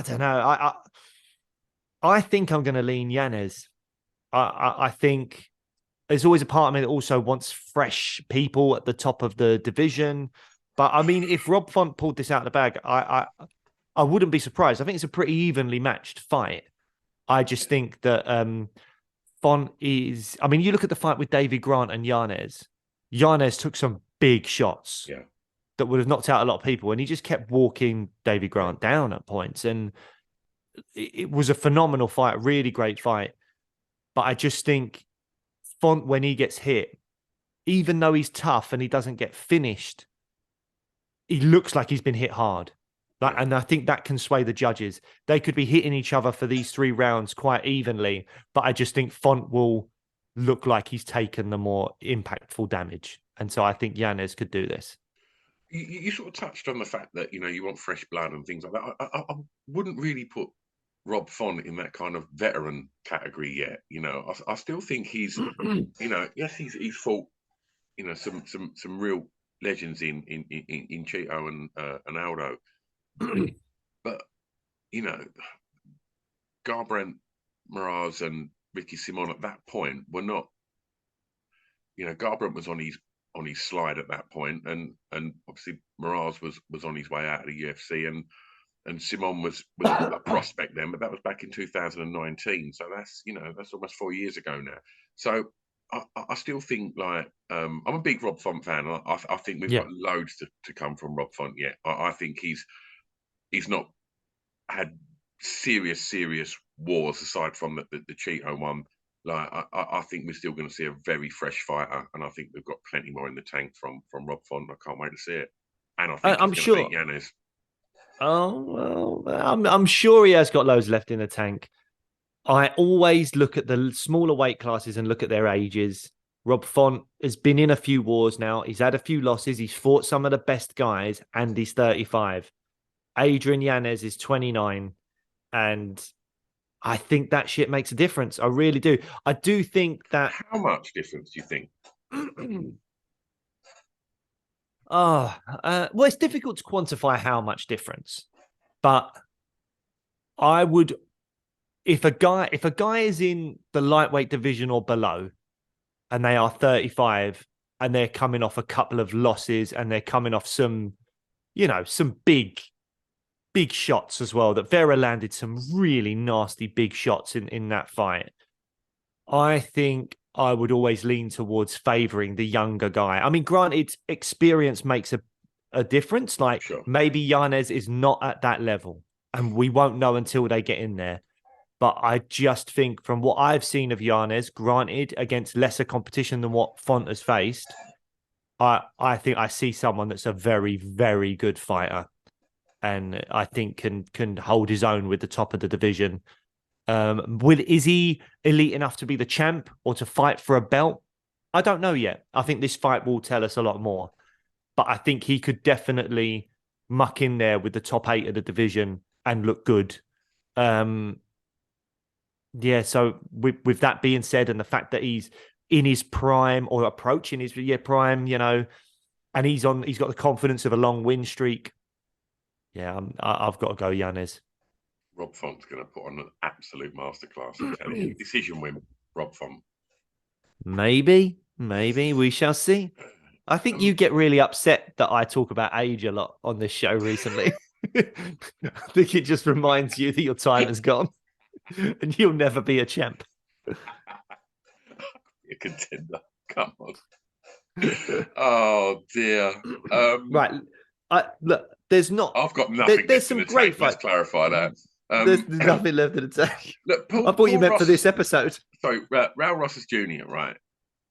don't know. I think I'm going to lean Yanez. I think there's always a part of me that also wants fresh people at the top of the division. But I mean, if Rob Font pulled this out of the bag, I wouldn't be surprised. I think it's a pretty evenly matched fight. I just think that Font is... I mean, you look at the fight with David Grant and Yanez. Yanez took some big shots that would have knocked out a lot of people, and he just kept walking David Grant down at points. And it was a phenomenal fight, really great fight. But I just think Font, when he gets hit, even though he's tough and he doesn't get finished, he looks like he's been hit hard. And I think that can sway the judges. They could be hitting each other for these 3 rounds quite evenly, but I just think Font will look like he's taken the more impactful damage. And so I think Yanez could do this. You sort of touched on the fact that, you want fresh blood and things like that. I wouldn't really put Rob Font in that kind of veteran category yet. I still think he's, yes, he's fought, some real legends in Chito and Aldo. But Garbrandt, Miraz, and Ricky Simon at that point were not. Garbrandt was on his slide at that point, and obviously Miraz was on his way out of the UFC, and Simon was a prospect then, but that was back in 2019. So that's almost 4 years ago now. So I still think like I'm a big Rob Font fan. I think we've got loads to come from Rob Font yet. I think he's not had serious wars aside from the Chito one. Like I think we're still going to see a very fresh fighter, and I think we've got plenty more in the tank from Rob Font. I can't wait to see it, and I think he's going to beat Yanez. Oh well, I'm sure he has got loads left in the tank. I always look at the smaller weight classes and look at their ages. Rob Font has been in a few wars now. He's had a few losses. He's fought some of the best guys, and he's 35. Adrian Yanez is 29, and I think that shit makes a difference. I really do. I do think that... How much difference do you think? Well, it's difficult to quantify how much difference, but I would... If a guy is in the lightweight division or below, and they are 35, and they're coming off a couple of losses, and they're coming off some big shots as well, that Vera landed some really nasty big shots in that fight. I think I would always lean towards favouring the younger guy. I mean, granted, experience makes a difference. Like, maybe Yanez is not at that level, and we won't know until they get in there. But I just think from what I've seen of Yanez, granted, against lesser competition than what Font has faced, I think I see someone that's a very, very good fighter, and I think can hold his own with the top of the division. Is he elite enough to be the champ or to fight for a belt? I don't know yet. I think this fight will tell us a lot more. But I think he could definitely muck in there with the top 8 of the division and look good. So with that being said, and the fact that he's in his prime or approaching his prime, and he's got the confidence of a long win streak. Yeah, I've got to go Yanez. Rob Font's going to put on an absolute masterclass. I'm telling you. Decision win, Rob Font. Maybe we shall see. I think you get really upset that I talk about age a lot on this show recently. I think it just reminds you that your time has gone and you'll never be a champ. A contender. Come on. Oh dear. Right. Look, there's not. I've got nothing. There's some great fights. Let's clarify that. There's nothing left in the tank. Look, I thought you meant Ross, for this episode. Sorry, Raul Ross is Jr., right?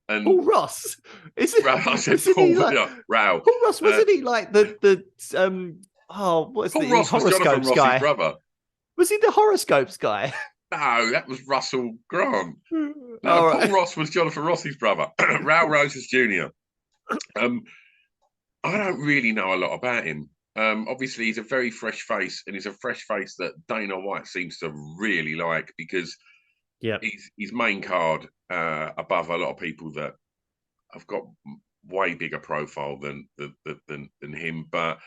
And Paul Ross, is it? I said Paul, like, Raul. Paul Ross, wasn't he like the what's Paul the Ross horoscopes was guy? Brother. Was he the horoscopes guy? No, that was Russell Grant. No, Paul Ross was Jonathan Rossi's brother. Raul Roses Jr. I don't really know a lot about him. Obviously, he's a very fresh face, and he's a fresh face that Dana White seems to really like because he's main card above a lot of people that have got way bigger profile than him. But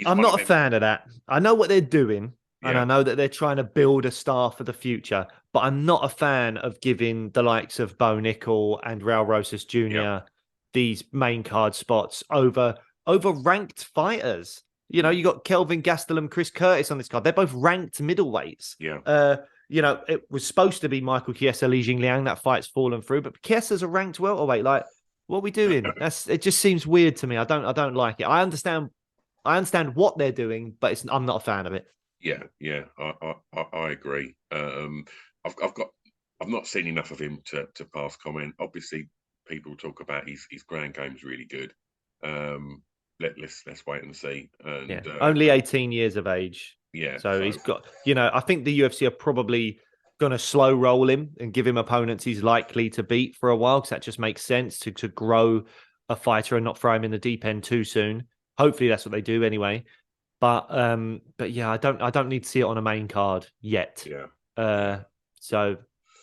I'm not a fan of that. I know what they're doing, and I know that they're trying to build a star for the future. But I'm not a fan of giving the likes of Bo Nickel and Raul Rosas Jr. These main card spots over ranked fighters. You know, you got Kelvin Gastelum, Chris Curtis on this card. They're both ranked middleweights. Yeah. You know, it was supposed to be Michael Chiesa, Li Jingliang. That fight's fallen through, but Chiesa's a ranked welterweight. Like, what are we doing? It just seems weird to me. I don't like it. I understand what they're doing, but I'm not a fan of it. Yeah. I agree. I've not seen enough of him to pass comment. Obviously, people talk about his ground game's really good. Let's wait and see. And, only 18 years of age. Yeah. So he's got, I think the UFC are probably going to slow roll him and give him opponents he's likely to beat for a while, because that just makes sense to grow a fighter and not throw him in the deep end too soon. Hopefully that's what they do anyway. But yeah, I don't need to see it on a main card yet. Yeah. So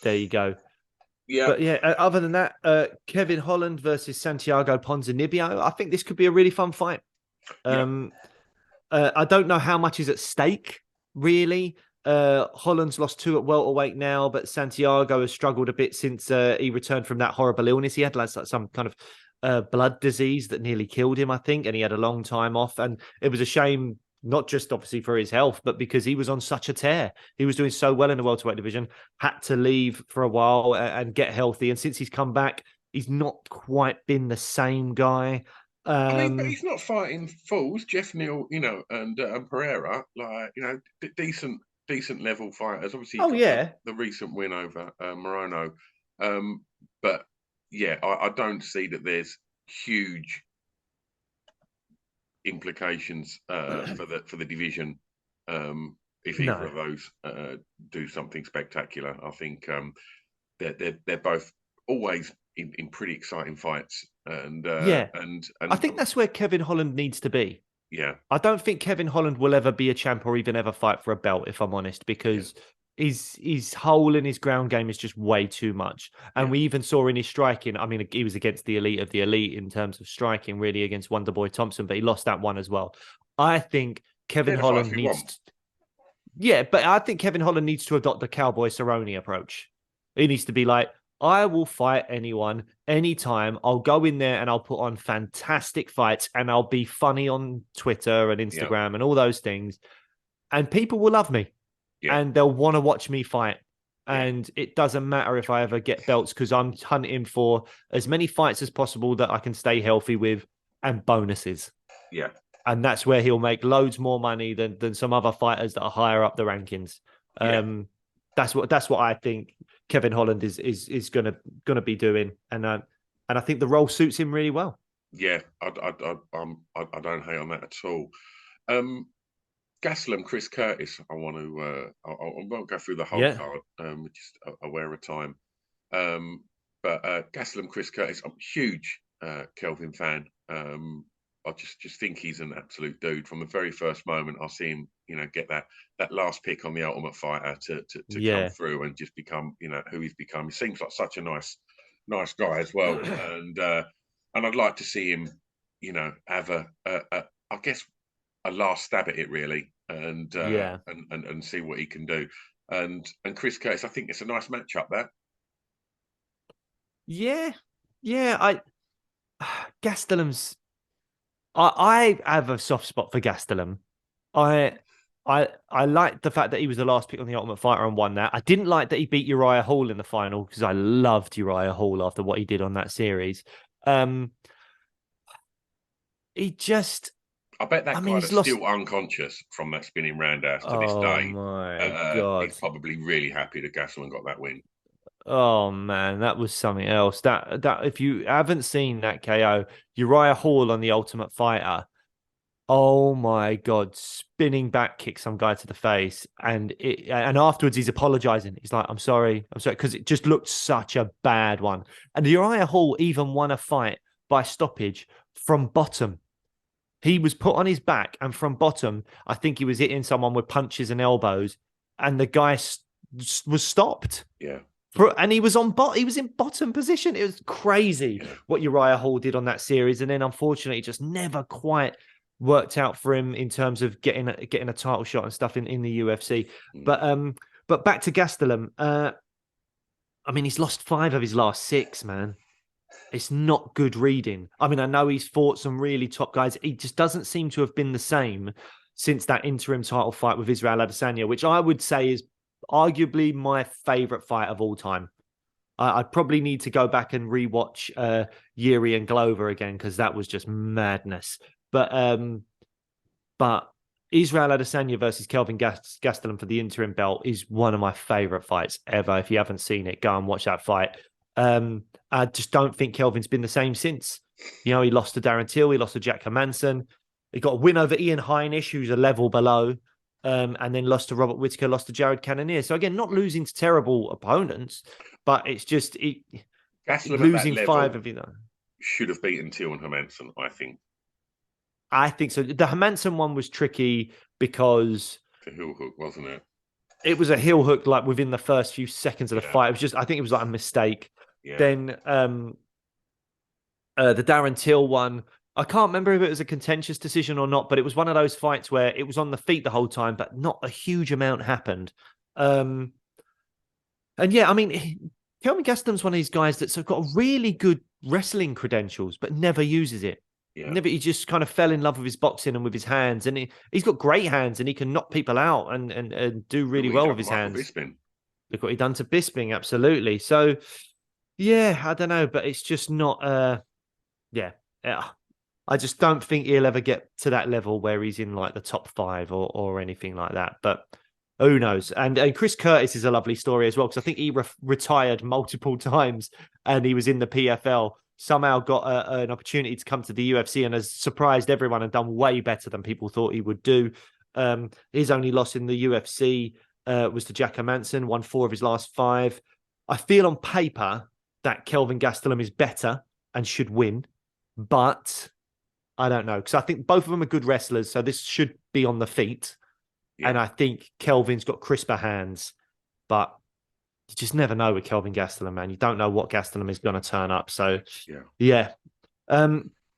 there you go. Yeah. But yeah, other than that, Kevin Holland versus Santiago Ponzinibbio, I think this could be a really fun fight. I don't know how much is at stake, really. Holland's lost 2 at welterweight now, but Santiago has struggled a bit since he returned from that horrible illness. He had like some kind of blood disease that nearly killed him, I think, and he had a long time off. And it was a shame, not just obviously for his health, but because he was on such a tear. He was doing so well in the welterweight division, had to leave for a while and get healthy. And since he's come back, he's not quite been the same guy. I mean, but he's not fighting fools, Jeff Neal, and Pereira, like, decent level fighters. Obviously, the recent win over Morono. But yeah, I don't see that there's huge implications for the division if either of those do something spectacular. I think they're both always in pretty exciting fights, and I think that's where Kevin Holland needs to be. Yeah, I don't think Kevin Holland will ever be a champ or even ever fight for a belt, if I'm honest, because his hole in his ground game is just way too much. And we even saw in his striking, I mean, he was against the elite of the elite in terms of striking, really, against Wonderboy Thompson, but he lost that one as well. I think Kevin Holland needs... but I think Kevin Holland needs to adopt the Cowboy Cerrone approach. He needs to be like, I will fight anyone, anytime. I'll go in there and I'll put on fantastic fights and I'll be funny on Twitter and Instagram and all those things. And people will love me and they'll want to watch me fight. And it doesn't matter if I ever get belts, because I'm hunting for as many fights as possible that I can stay healthy with, and bonuses. Yeah. And that's where he'll make loads more money than some other fighters that are higher up the rankings. That's what I think Kevin Holland is gonna be doing, and I think the role suits him really well. Yeah, I don't hate on that at all. Gastelum, Chris Curtis. I won't go through the whole card. Just aware of time. But Gastelum, Chris Curtis. I'm a huge Kelvin fan. I just think he's an absolute dude. From the very first moment I see him, get that last pick on the Ultimate Fighter to come through and just become, who he's become. He seems like such a nice guy as well. And I'd like to see him, have I guess a last stab at it, really, and see what he can do. And Chris Curtis, I think it's a nice matchup there. Yeah, yeah. Gastelum's. I have a soft spot for Gastelum. I I like the fact that he was the last pick on the Ultimate Fighter and won that. I didn't like that he beat Uriah Hall in the final because I loved Uriah Hall after what he did on that series. Um, he just, I bet I that mean, guy he's that's lost. still unconscious from that spinning roundhouse to this Oh day, my God. he's probably really happy that Gastelum got that win. Oh man, that was something else. That if you haven't seen that KO, Uriah Hall on the Ultimate Fighter. Oh my God, spinning back kick some guy to the face. And afterwards he's apologizing. He's like, I'm sorry, because it just looked such a bad one. And Uriah Hall even won a fight by stoppage from bottom. He was put on his back, and from bottom, I think he was hitting someone with punches and elbows, and the guy was stopped. Yeah. And he was he was in bottom position. It was crazy what Uriah Hall did on that series, and then unfortunately, it just never quite worked out for him in terms of getting a title shot and stuff in the UFC. But back to Gastelum. I mean, he's lost 5 of his last 6, man. It's not good reading. I mean, I know he's fought some really top guys. He just doesn't seem to have been the same since that interim title fight with Israel Adesanya, which I would say is arguably my favorite fight of all time. I'd probably need to go back and rewatch Yuri and Glover again because that was just madness. But Israel Adesanya versus Kelvin Gastelum for the interim belt is one of my favorite fights ever. If you haven't seen it, go and watch that fight. I just don't think Kelvin's been the same since. You know, he lost to Darren Till, he lost to Jack Hermansson. He got a win over Ian Heinisch, who's a level below, and then lost to Robert Whittaker, lost to Jared Cannonier. So again, not losing to terrible opponents, but it's just losing 5 of should have beaten Till and Hermansson, I think. I think so. The Hermansson one was tricky because the heel hook, wasn't it? It was a heel hook like within the first few seconds of the fight. It was just, I think it was like a mistake. Yeah. Then the Darren Till one, I can't remember if it was a contentious decision or not, but it was one of those fights where it was on the feet the whole time, but not a huge amount happened. And yeah, I mean, Kelvin Gastelum's one of these guys that's got really good wrestling credentials, but never uses it. Yeah. Never, he just kind of fell in love with his boxing and with his hands, and he's got great hands, and he can knock people out and do really well with his hands. Look what he done to Bisping, absolutely. So, yeah, I don't know, but it's just not. I just don't think he'll ever get to that level where he's in like the top 5 or anything like that. But who knows? And Chris Curtis is a lovely story as well, because I think he retired multiple times, and he was in the PFL. Somehow got an opportunity to come to the UFC and has surprised everyone and done way better than people thought he would do. His only loss in the UFC was to Jack Hermansson, won 4 of his last 5. I feel on paper that Kelvin Gastelum is better and should win, but I don't know, because I think both of them are good wrestlers, so this should be on the feet. Yeah. And I think Kelvin's got crisper hands, but you just never know with Kelvin Gastelum, man. You don't know what Gastelum is going to turn up. So, yeah.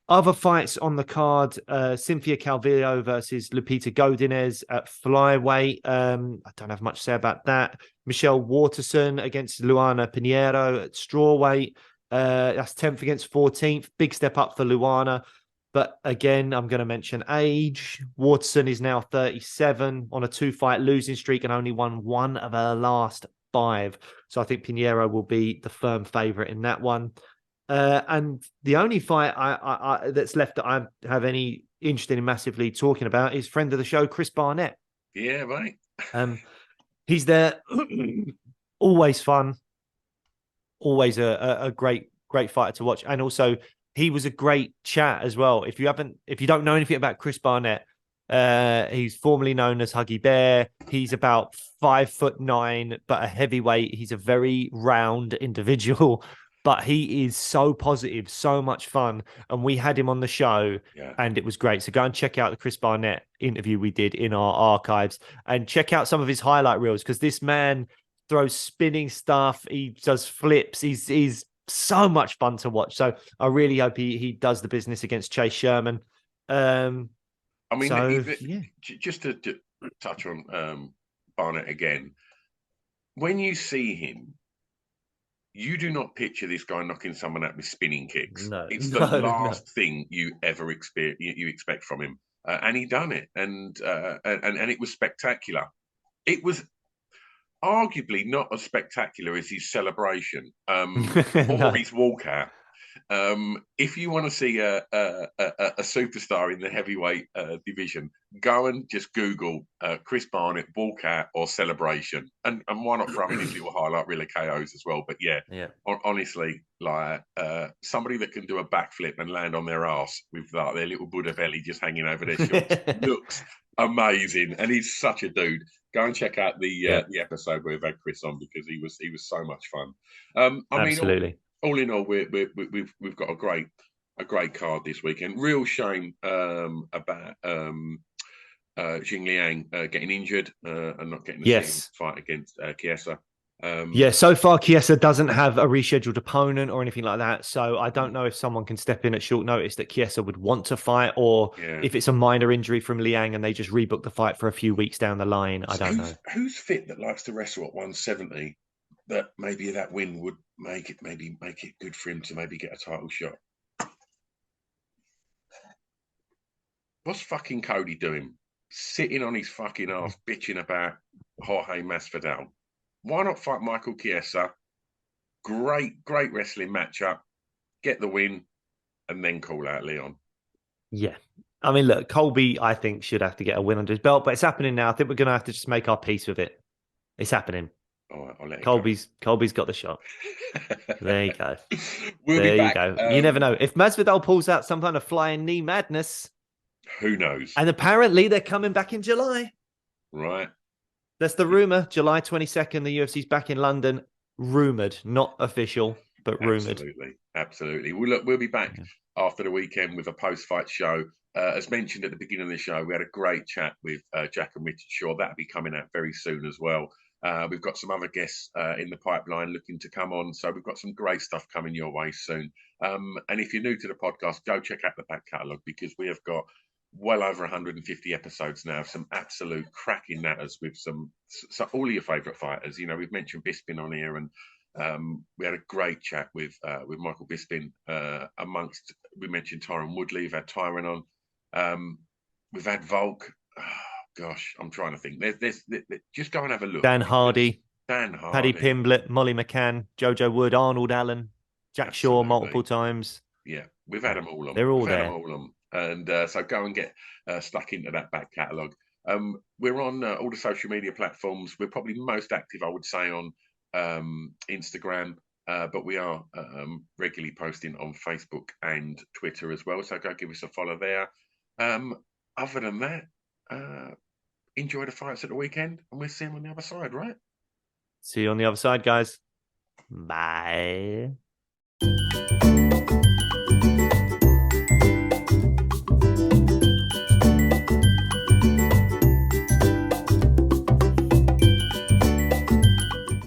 Other fights on the card, Cynthia Calvillo versus Lupita Godinez at flyweight. I don't have much to say about that. Michelle Waterson against Luana Pinheiro at strawweight. That's 10th against 14th. Big step up for Luana. But again, I'm going to mention age. Waterson is now 37 on a 2-fight losing streak and only won 1 of her last 5. So I think Pinheiro will be the firm favourite in that one. And the only fight I that's left that I have any interest in massively talking about is friend of the show, Chris Barnett. Yeah, right. He's there. Always fun. Always a great fighter to watch. And also, he was a great chat as well. If you don't know anything about Chris Barnett, he's formerly known as Huggy Bear. He's about 5'9", but a heavyweight. He's a very round individual, but he is so positive, so much fun. And we had him on the show, and it was great. So go and check out the Chris Barnett interview we did in our archives, and check out some of his highlight reels, because this man throws spinning stuff. He does flips. He's so much fun to watch. So I really hope he does the business against Chase Sherman. I mean, just to touch on Barnett again, when you see him, you do not picture this guy knocking someone out with spinning kicks. No, It's the last thing you ever expect from him, and he done it, and it was spectacular. It was arguably not as spectacular as his celebration or his walkout. If you want to see a superstar in the heavyweight division, go and just Google Chris Barnett walkout or celebration, and why not throw in his little highlight reel of KOs as well? But yeah. Honestly, like somebody that can do a backflip and land on their ass with like their little Buddha belly just hanging over their shorts looks amazing, and he's such a dude. Go and check out the episode where we've had Chris on, because he was so much fun. Absolutely. Mean, all in all, we've got a great card this weekend. Real shame about Jing Liang getting injured and not getting the fight against Chiesa. So far Chiesa doesn't have a rescheduled opponent or anything like that. So I don't know if someone can step in at short notice that Chiesa would want to fight, or if it's a minor injury from Liang and they just rebook the fight for a few weeks down the line. I don't know. Who's fit that likes to wrestle at 170? That maybe that win would make it good for him to maybe get a title shot. What's fucking Cody doing? Sitting on his fucking ass, bitching about Jorge Masvidal. Why not fight Michael Chiesa? Great wrestling matchup. Get the win, and then call out Leon. Yeah. I mean, look, Colby, I think, should have to get a win under his belt, but it's happening now. I think we're going to have to just make our peace with it. It's happening. All right, I'll let Colby's got the shot. There you go. There you go. You never know. If Masvidal pulls out some kind of flying knee madness, who knows? And apparently they're coming back in July. Right. That's the rumor. July 22nd, the UFC's back in London. Rumored, not official, but rumored. Absolutely. We'll be back after the weekend with a post-fight show. As mentioned at the beginning of the show, we had a great chat with Jack and Richard Shaw. That'll be coming out very soon as well. We've got some other guests in the pipeline looking to come on. So we've got some great stuff coming your way soon. And if you're new to the podcast, go check out the back catalogue, because we have got well over 150 episodes now of some absolute cracking natters with so all of your favourite fighters. You know, we've mentioned Bisping on here, and we had a great chat with Michael Bisping. We mentioned Tyron Woodley. We've had Tyron on. We've had Volk. Oh, gosh, I'm trying to think. There's just go and have a look. Dan Hardy, Paddy Pimblett, Molly McCann, Jojo Wood, Arnold Allen, Jack Shaw multiple times. Yeah, we've had them all on. They're all there. And so go and get stuck into that back catalogue. We're on all the social media platforms. We're probably most active, I would say, on Instagram, but we are regularly posting on Facebook and Twitter as well. So go give us a follow there. Other than that, enjoy the fights at the weekend, and we'll see them on the other side, right? See you on the other side, guys. Bye.